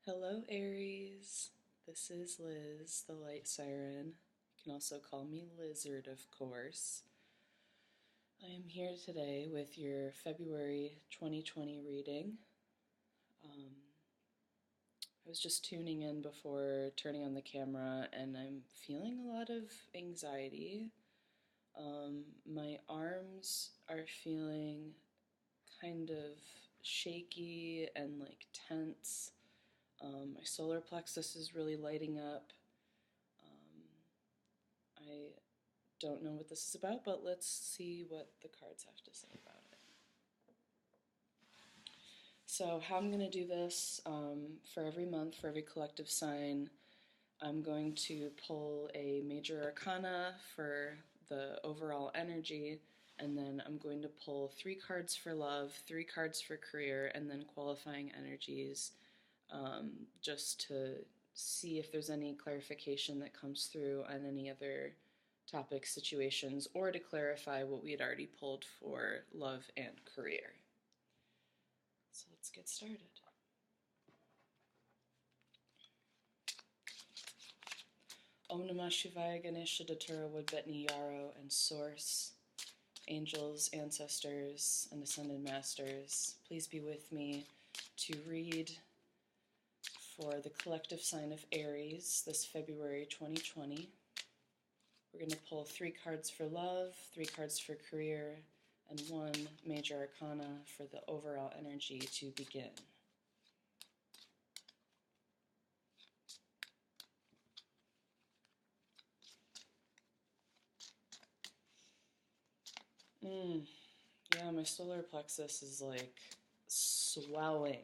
Hello, Aries. This is Liz, the light siren. You can also call me Lizard, of course. I am here today with your February 2020 reading. I was just tuning in before turning on the camera, and I'm feeling a lot of anxiety. My arms are feeling kind of shaky and like tense. My solar plexus is really lighting up. I don't know what this is about, but let's see what the cards have to say about it. So how I'm going to do this, for every month, for every collective sign, I'm going to pull a major arcana for the overall energy, and then I'm going to pull 3 cards for love, 3 cards for career, and then qualifying energies, just to see if there's any clarification that comes through on any other topic situations, or to clarify what we had already pulled for love and career. So let's get started. Om Namah Shivaya Ganesha Datura Woodbetni Yarrow and Source, angels, ancestors, and ascended masters, please be with me to read for the collective sign of Aries this February 2020. We're going to pull 3 cards for love, 3 cards for career, and 1 major arcana for the overall energy to begin. Yeah, my solar plexus is like swelling.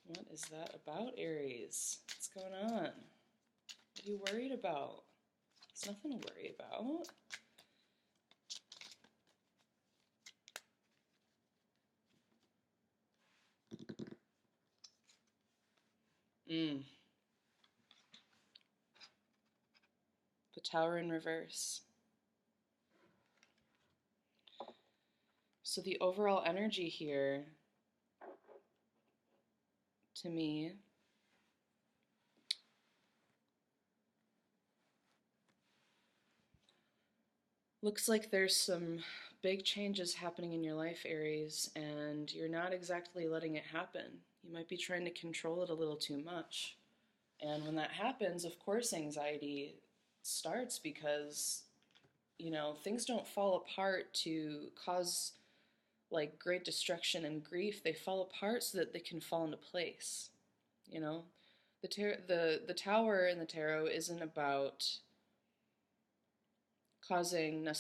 What is that about, Aries? What's going on? What are you worried about? There's nothing to worry about. The Tower in reverse. So the overall energy here, to me, looks like there's some big changes happening in your life, Aries, and you're not exactly letting it happen. You might be trying to control it a little too much. And when that happens, of course, anxiety starts because, things don't fall apart to cause like great destruction and grief. They fall apart so that they can fall into place. The tower in the tarot isn't about causing not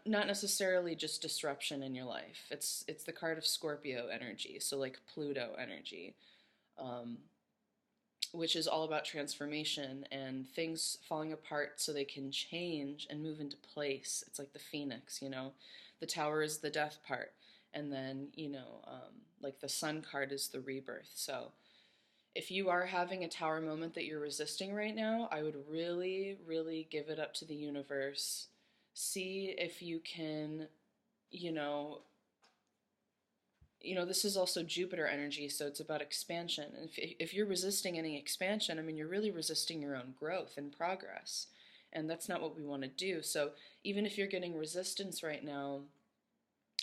necessarily just disruption in your life. It's the card of Scorpio energy, so like Pluto energy, which is all about transformation and things falling apart so they can change and move into place. It's like the phoenix, The tower is the death part, and then like the sun card is the rebirth. So if you are having a tower moment that you're resisting right now, I would really, really give it up to the universe. See if you can, this is also Jupiter energy, so it's about expansion. And if you're resisting any expansion, you're really resisting your own growth and progress. And that's not what we want to do. So even if you're getting resistance right now,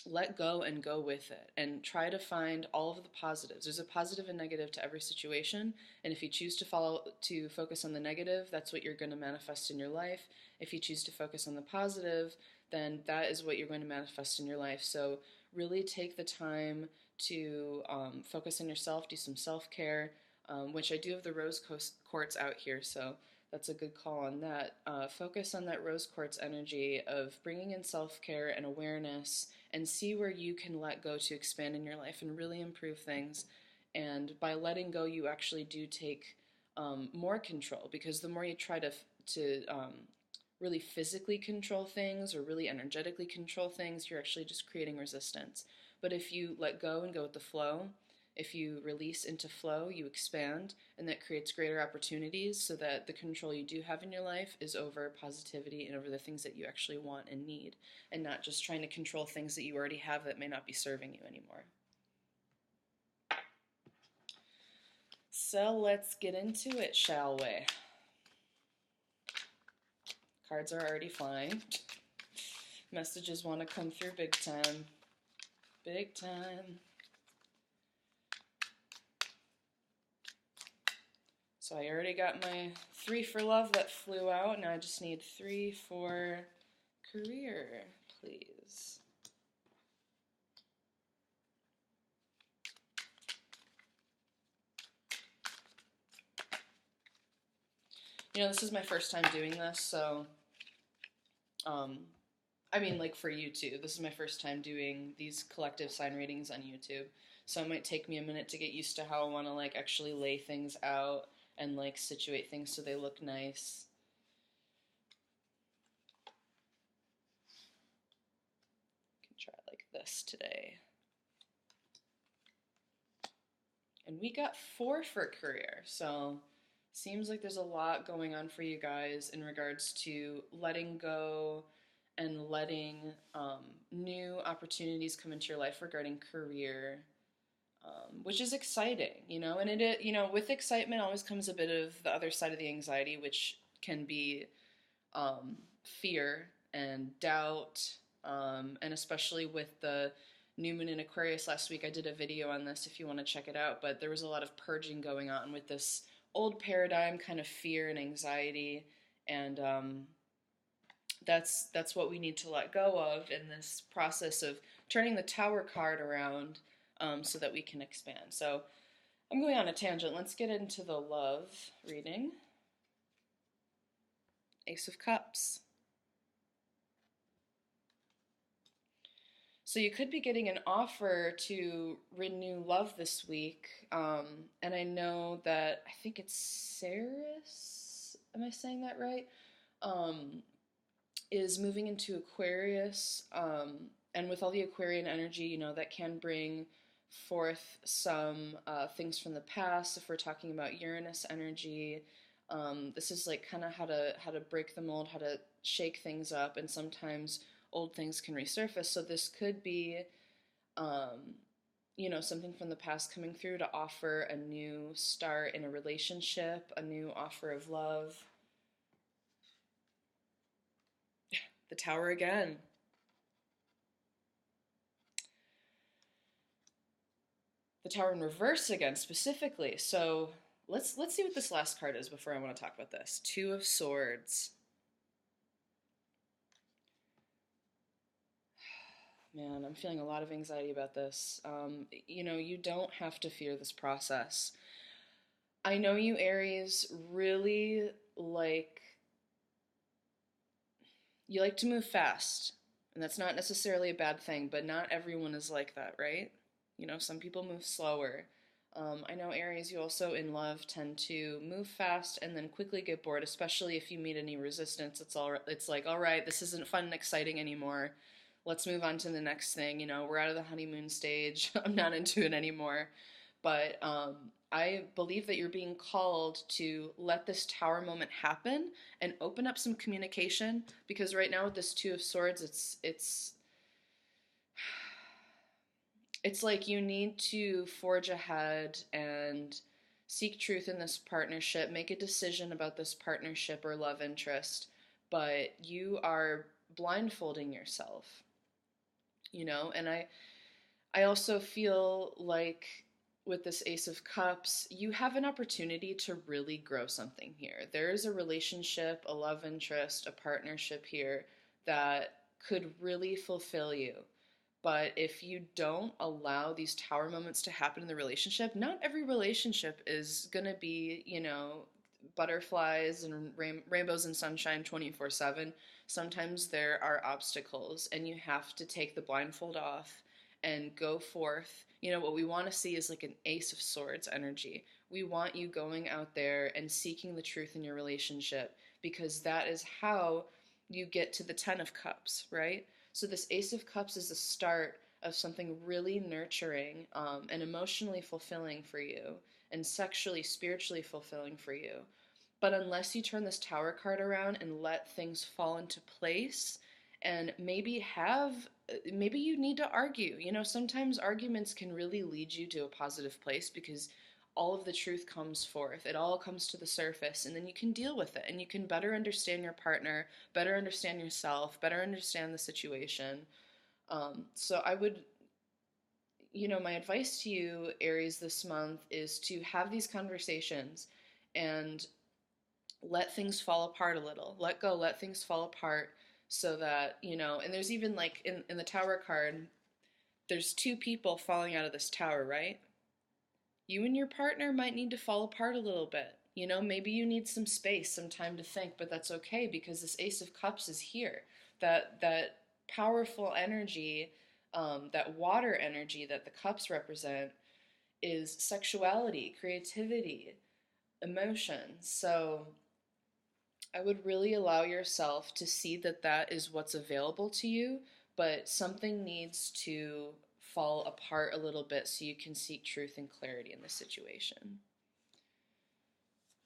let go and go with it, and try to find all of the positives. There's a positive and negative to every situation, and if you choose to focus on the negative, that's what you're going to manifest in your life. If you choose to focus on the positive, then that is what you're going to manifest in your life. So really take the time to focus on yourself, do some self-care, which I do have the rose quartz out here, so that's a good call on that. Focus on that rose quartz energy of bringing in self-care and awareness, and see where you can let go to expand in your life and really improve things. And by letting go, you actually do take more control, because the more you try to really physically control things or really energetically control things, you're actually just creating resistance. But if you let go and go with the flow, if you release into flow, you expand, and that creates greater opportunities, so that the control you do have in your life is over positivity and over the things that you actually want and need, and not just trying to control things that you already have that may not be serving you anymore. So let's get into it, shall we? Cards are already flying. Messages want to come through big time. Big time. So I already got my 3 for love that flew out. Now I just need 3 for career, please. You know, this is my first time doing this, so, I mean, like for YouTube, this is my first time doing these collective sign readings on YouTube. So it might take me a minute to get used to how I want to, like, actually lay things out and, like, situate things so they look nice. Can try like this today. And we got 4 for career, so seems like there's a lot going on for you guys in regards to letting go and letting new opportunities come into your life regarding career, which is exciting, you know. And you know, with excitement always comes a bit of the other side of the anxiety, which can be fear and doubt, and especially with the new moon in Aquarius last week, I did a video on this if you want to check it out. But there was a lot of purging going on with this old paradigm, kind of fear and anxiety, and that's what we need to let go of in this process of turning the Tower card around, so that we can expand. So I'm going on a tangent. Let's get into the love reading. Ace of Cups. So you could be getting an offer to renew love this week. And I know that, I think it's Ceres, am I saying that right? Is moving into Aquarius. And with all the Aquarian energy, you know, that can bring forth some things from the past. If we're talking about Uranus energy, this is like kind of how to break the mold, how to shake things up, and sometimes old things can resurface. So this could be, you know, something from the past coming through to offer a new start in a relationship, a new offer of love. The Tower again. The Tower in reverse again, specifically. So let's see what this last card is before I want to talk about this. 2 of Swords. Man, I'm feeling a lot of anxiety about this. You know, you don't have to fear this process. I know you Aries really you like to move fast, and that's not necessarily a bad thing, but not everyone is like that, right? You know, some people move slower. I know Aries, you also in love tend to move fast and then quickly get bored, especially if you meet any resistance. It's like, all right, this isn't fun and exciting anymore. Let's move on to the next thing. You know, we're out of the honeymoon stage. I'm not into it anymore. But I believe that you're being called to let this Tower moment happen and open up some communication, because right now with this 2 of Swords, it's like you need to forge ahead and seek truth in this partnership, make a decision about this partnership or love interest, but you are blindfolding yourself, you know. And I also feel like with this Ace of Cups, you have an opportunity to really grow something here. There is a relationship, a love interest, a partnership here that could really fulfill you. But if you don't allow these Tower moments to happen in the relationship, not every relationship is going to be, you know, butterflies and rainbows and sunshine 24/7. Sometimes there are obstacles, and you have to take the blindfold off and go forth. You know, what we want to see is like an Ace of Swords energy. We want you going out there and seeking the truth in your relationship, because that is how you get to the 10 of Cups, right? So this Ace of Cups is the start of something really nurturing, and emotionally fulfilling for you, and sexually, spiritually fulfilling for you. But unless you turn this Tower card around and let things fall into place, and maybe you need to argue. You know, sometimes arguments can really lead you to a positive place, because all of the truth comes forth. It all comes to the surface, and then you can deal with it, and you can better understand your partner, better understand yourself, better understand the situation. So I would, my advice to you, Aries, this month is to have these conversations and let things fall apart a little. Let go, let things fall apart so that, and there's even like in the Tower card, there's two people falling out of this tower, right? You and your partner might need to fall apart a little bit. Maybe you need some space, some time to think, but that's okay because this Ace of Cups is here. That powerful energy, that water energy that the cups represent is sexuality, creativity, emotion. So I would really allow yourself to see that that is what's available to you, but something needs to fall apart a little bit so you can seek truth and clarity in the situation.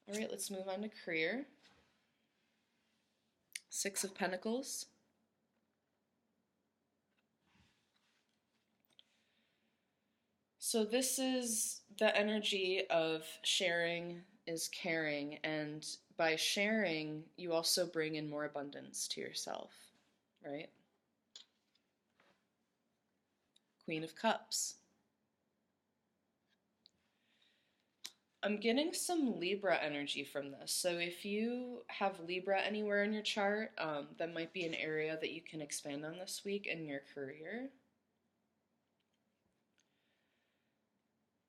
All right, let's move on to career. Six of Pentacles. So this is the energy of sharing is caring, and by sharing, you also bring in more abundance to yourself, right? Queen of Cups. I'm getting some Libra energy from this. So if you have Libra anywhere in your chart, that might be an area that you can expand on this week in your career.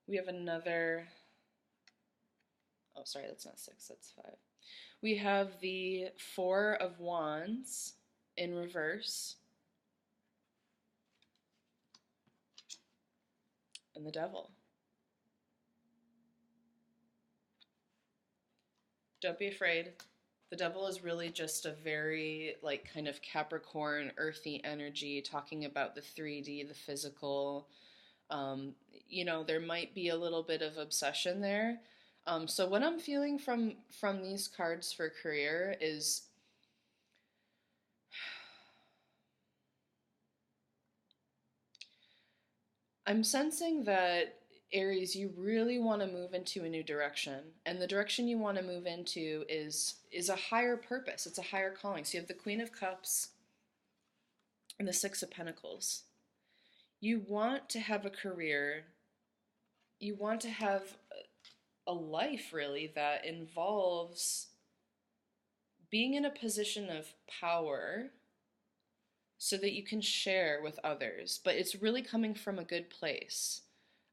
We have another, oh, sorry, that's not six, that's five. We have the Four of Wands in reverse and the Devil. Don't be afraid. The Devil is really just a very, like, kind of Capricorn, earthy energy, talking about the 3D, the physical. There might be a little bit of obsession there. So what I'm feeling from these cards for career is I'm sensing that Aries, you really want to move into a new direction, and the direction you want to move into is a higher purpose. It's a higher calling. So you have the Queen of Cups and the Six of Pentacles. You want to have a career. You want to have a life really that involves being in a position of power so that you can share with others, but it's really coming from a good place.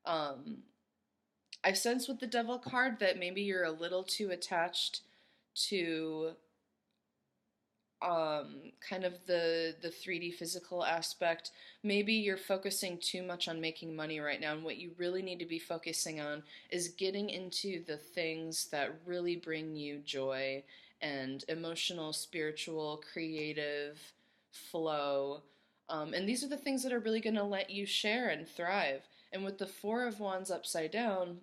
I sense with the Devil card that maybe you're a little too attached to kind of the 3D physical aspect. Maybe you're focusing too much on making money right now, and what you really need to be focusing on is getting into the things that really bring you joy and emotional, spiritual, creative flow. And these are the things that are really going to let you share and thrive. And with the Four of Wands upside down,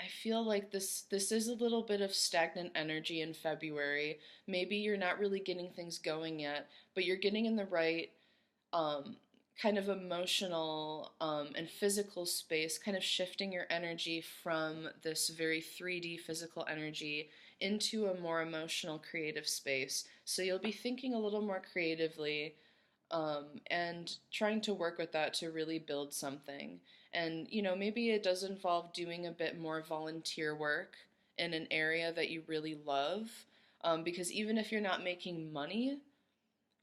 I feel like this is a little bit of stagnant energy in February. Maybe you're not really getting things going yet, but you're getting in the right um, kind of emotional and physical space, kind of shifting your energy from this very 3D physical energy into a more emotional, creative space. So you'll be thinking a little more creatively and trying to work with that to really build something. And, maybe it does involve doing a bit more volunteer work in an area that you really love. Because even if you're not making money,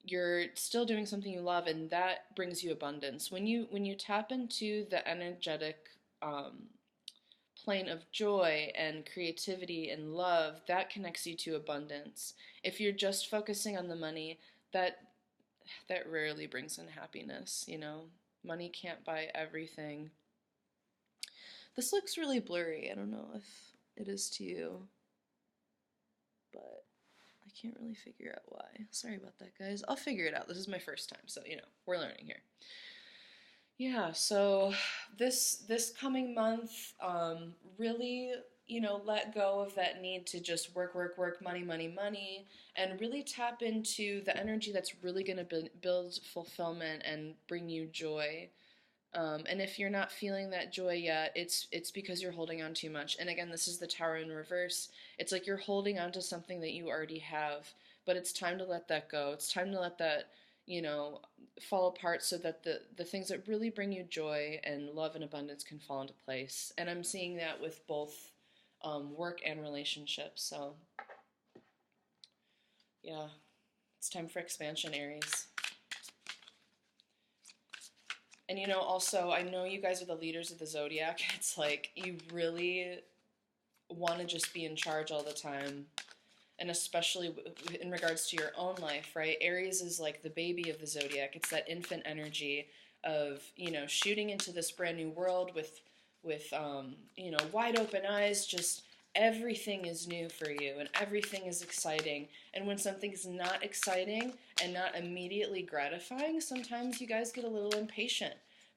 you're still doing something you love, and that brings you abundance. When you tap into the energetic plane of joy and creativity and love, that connects you to abundance. If you're just focusing on the money, that rarely brings in happiness. Money can't buy everything. This looks really blurry. I don't know if it is to you, but I can't really figure out why. Sorry about that, guys. I'll figure it out. This is my first time, so we're learning here. Yeah, so this coming month, really, let go of that need to just work, work, work, money, money, money, and really tap into the energy that's really going to build fulfillment and bring you joy. And if you're not feeling that joy yet, it's because you're holding on too much. And again, this is the Tower in reverse. It's like you're holding on to something that you already have, but it's time to let that go. It's time to let that, you know, fall apart so that the things that really bring you joy and love and abundance can fall into place. And I'm seeing that with both work and relationships. So, yeah, it's time for expansion, Aries. And you know, also, I know you guys are the leaders of the zodiac. It's like you really want to just be in charge all the time. And especially in regards to your own life, right? Aries is like the baby of the zodiac. It's that infant energy of, you know, shooting into this brand new world with you know, wide open eyes, just everything is new for you and everything is exciting. And when something's not exciting and not immediately gratifying, sometimes you guys get a little impatient.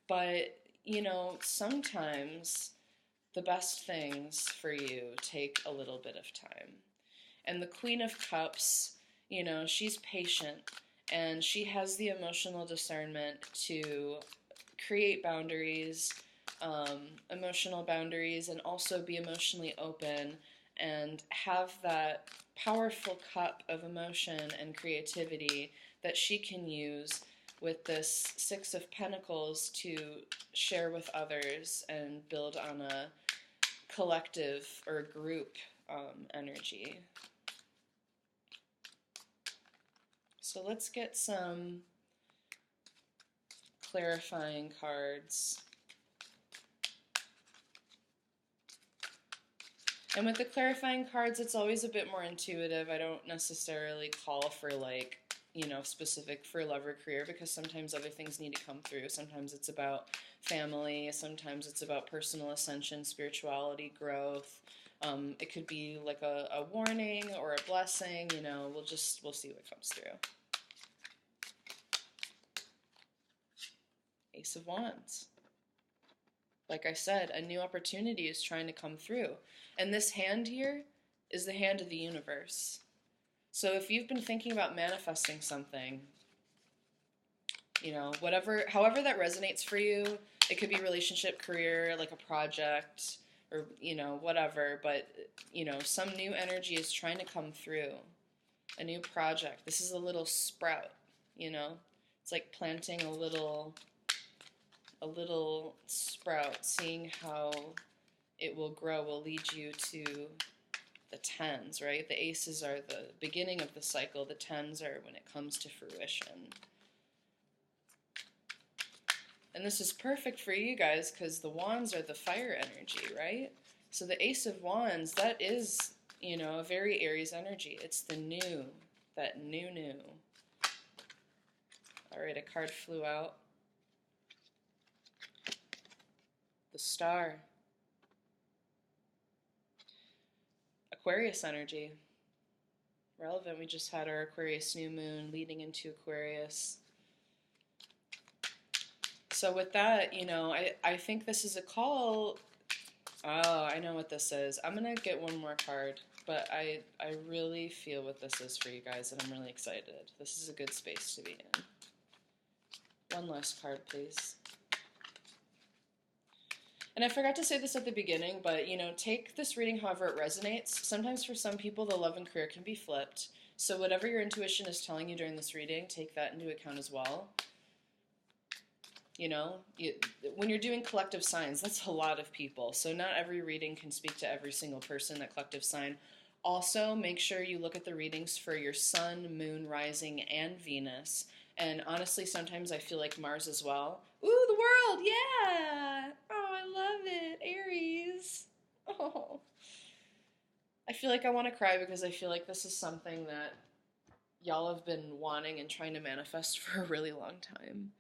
But, you know, sometimes the best things for you take a little bit of time. And the Queen of Cups, you know, she's patient and she has the emotional discernment to create boundaries, emotional boundaries, and also be emotionally open and have that powerful cup of emotion and creativity that she can use with this Six of Pentacles to share with others and build on a collective or group energy. So let's get some clarifying cards. And with the clarifying cards, it's always a bit more intuitive. I don't necessarily call for, like, you know, specific for love or career, because sometimes other things need to come through. Sometimes it's about family. Sometimes it's about personal ascension, spirituality, growth. It could be like a warning or a blessing. You know, we'll see what comes through. Ace of Wands. Like I said, a new opportunity is trying to come through. And this hand here is the hand of the universe. So if you've been thinking about manifesting something, you know, however that resonates for you, it could be relationship, career, like a project, or, you know, whatever. But, you know, some new energy is trying to come through. A new project. This is a little sprout, you know. It's like planting a little sprout, seeing how it will grow will lead you to the tens, right? The aces are the beginning of the cycle. The tens are when it comes to fruition. And this is perfect for you guys because the wands are the fire energy, right? So the Ace of Wands, that is, you know, a very Aries energy. It's the new, that new. All right, a card flew out. The Star. Aquarius energy. Relevant, we just had our Aquarius new moon leading into Aquarius. So with that, you know, I think this is a call. Oh, I know what this is. I'm going to get one more card, but I really feel what this is for you guys, and I'm really excited. This is a good space to be in. One last card, please. And I forgot to say this at the beginning, but, you know, take this reading however it resonates. Sometimes for some people, the love and career can be flipped. So whatever your intuition is telling you during this reading, take that into account as well. You know, when you're doing collective signs, that's a lot of people. So not every reading can speak to every single person, that collective sign. Also, make sure you look at the readings for your sun, moon, rising, and Venus. And honestly, sometimes I feel like Mars as well. Ooh, the world, yeah! Oh, I love it. Aries. Oh. I feel like I want to cry because I feel like this is something that y'all have been wanting and trying to manifest for a really long time.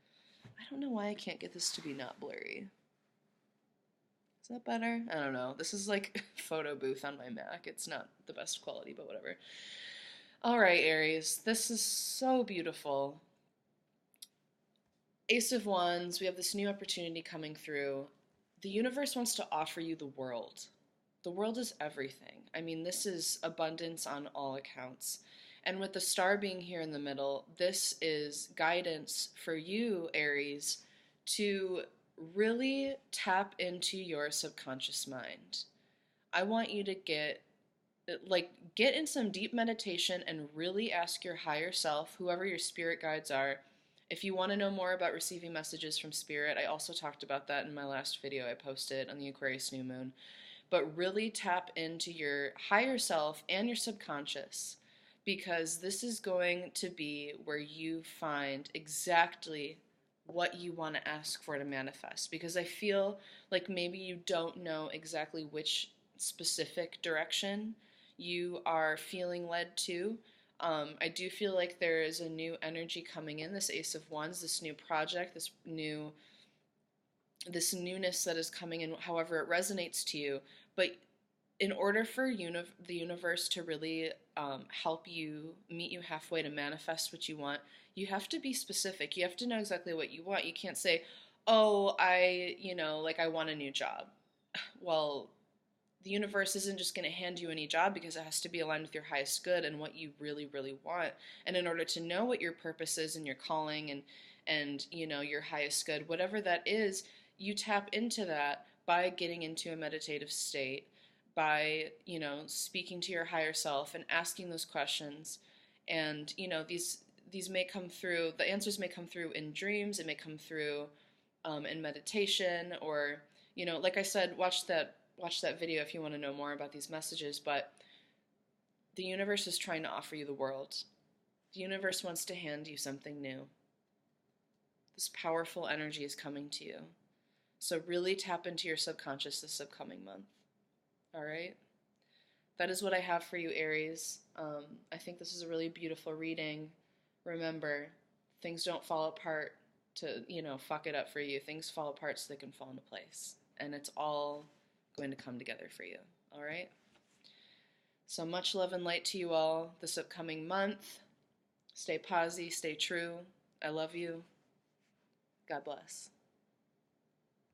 I don't know why I can't get this to be not blurry. Is that better? I don't know. This is like a photo booth on my Mac. It's not the best quality, but whatever. All right, Aries. This is so beautiful. Ace of Wands. We have this new opportunity coming through. The universe wants to offer you the world. The world is everything. I mean, this is abundance on all accounts. And with the star being here in the middle, this is guidance for you, Aries, to really tap into your subconscious mind. I want you to get in some deep meditation and really ask your higher self, whoever your spirit guides are. If you want to know more about receiving messages from spirit, I also talked about that in my last video I posted on the Aquarius new moon. But really tap into your higher self and your subconscious, because this is going to be where you find exactly what you want to ask for to manifest. Because I feel like maybe you don't know exactly which specific direction you are feeling led to. I do feel like there is a new energy coming in, this Ace of Wands, this new project, this newness that is coming in, however it resonates to you. But in order for the universe to really help you, meet you halfway to manifest what you want, you have to be specific. You have to know exactly what you want. You can't say, oh, I want a new job. Well, the universe isn't just going to hand you any job, because it has to be aligned with your highest good and what you really, really want. And in order to know what your purpose is and your calling and your highest good, whatever that is, you tap into that by getting into a meditative state, by speaking to your higher self and asking those questions. And these may come through, the answers may come through in dreams, it may come through in meditation, or like I said, watch that video if you want to know more about these messages. But the universe is trying to offer you the world. The universe wants to hand you something new. This powerful energy is coming to you. So really tap into your subconscious this upcoming month. All right? That is what I have for you, Aries. I think this is a really beautiful reading. Remember, things don't fall apart to, fuck it up for you. Things fall apart so they can fall into place. And it's all going to come together for you. All right? So much love and light to you all this upcoming month. Stay posy, stay true. I love you. God bless.